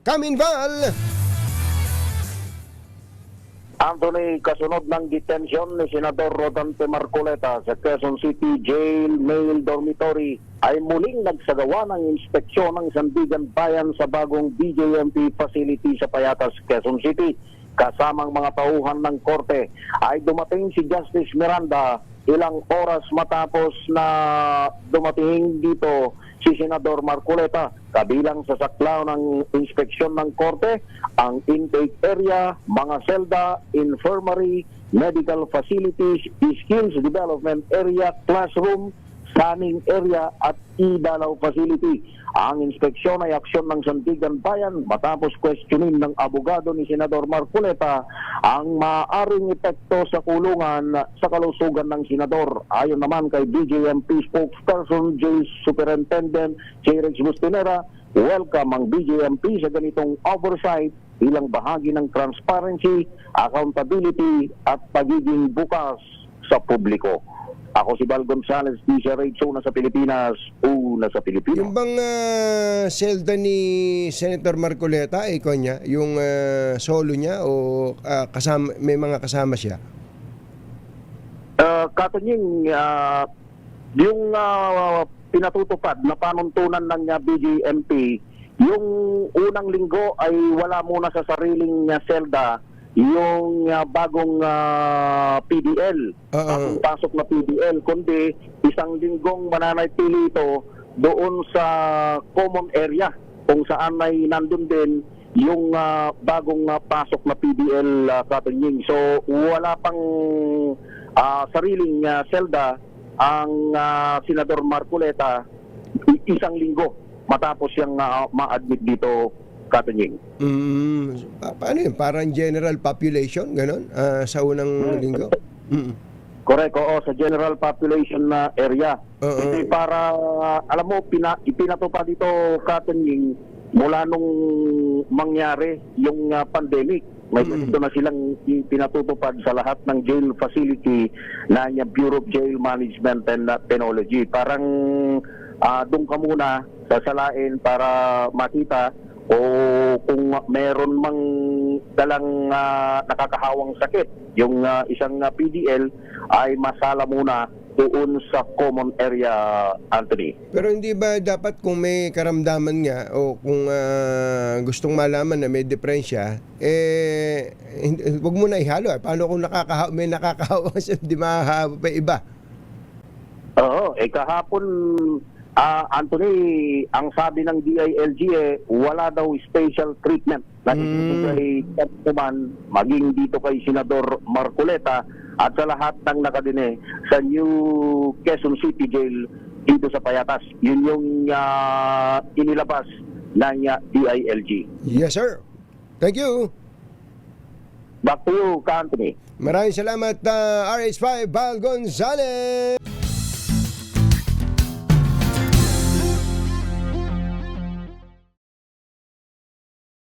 Kaminval. Anthony, kasunod ng detensyon ni Senador Rodante Marcoleta sa Quezon City Jail Male Dormitory ay muling nagsagawa ng inspeksyon ng Sandigan Bayan sa bagong BJMP facility sa Payatas, Quezon City. Kasamang mga tauhan ng korte ay dumating si Justice Miranda ilang oras matapos na dumating dito si Senador Marcoleta. Kabilang sa saklaw ng inspeksyon ng korte, ang intake area, mga selda, infirmary, medical facilities, skills development area, classroom, sunning area at e-dalaw facility. Ang inspeksyon ay aksyon ng Sandigan Bayan matapos questionin ng abogado ni Senador Marcoleta ang maaaring epekto sa kulungan sa kalusugan ng senador. Ayon naman kay BJMP spokesperson Jail Superintendent J. Rex Bustinera, welcome ang BJMP sa ganitong oversight bilang bahagi ng transparency, accountability at pagiging bukas sa publiko. Ako si Val Gonzales, DCRH, una sa Pilipinas, una sa Pilipino. Yung bang selda ni Senator Marcoleta, ikaw niya, yung solo niya o kasama, may mga kasama siya? Katanying, yung pinatutupad na panuntunan ng BJMP, yung unang linggo ay wala muna sa sariling selda yung bagong PDL, bagong pasok na PDL, kundi isang linggong mananatili ito doon sa common area kung saan ay nandun din yung bagong pasok na PDL, Katanying. So wala pang sariling selda ang Senador Marcoleta isang linggo matapos siyang ma-admit dito, Katanying. Paano yun? Parang general population, gano'n? Sa unang linggo? Correct, oo, sa general population na area. Kasi para, alam mo, ipinatupad dito, Katanying, mula nung mangyari yung pandemic. May ganito na silang pinatutupad sa lahat ng jail facility na Bureau of Jail Management and Technology. Parang doon ka muna sasalain para makita o kung meron mang dalang nakakahawang sakit, yung isang PDL ay masala muna doon sa common area, Anthony. Pero hindi ba dapat kung may karamdaman nga o kung gustong malaman na may depresya, wag mo na ihalo. Paano kung may nakakahawa siya, di mahahawa pa iba? Oo, kahapon, Anthony, ang sabi ng DILG wala daw special treatment na ibibigay man maging dito kay Senador Marcoleta at sa lahat ng nakadine sa New Quezon City Jail dito sa Payatas. Yun yung inilabas ng DILG. Yes, sir. Thank you. Back to you, Anthony. Maraming salamat, RH5 Val Gonzales.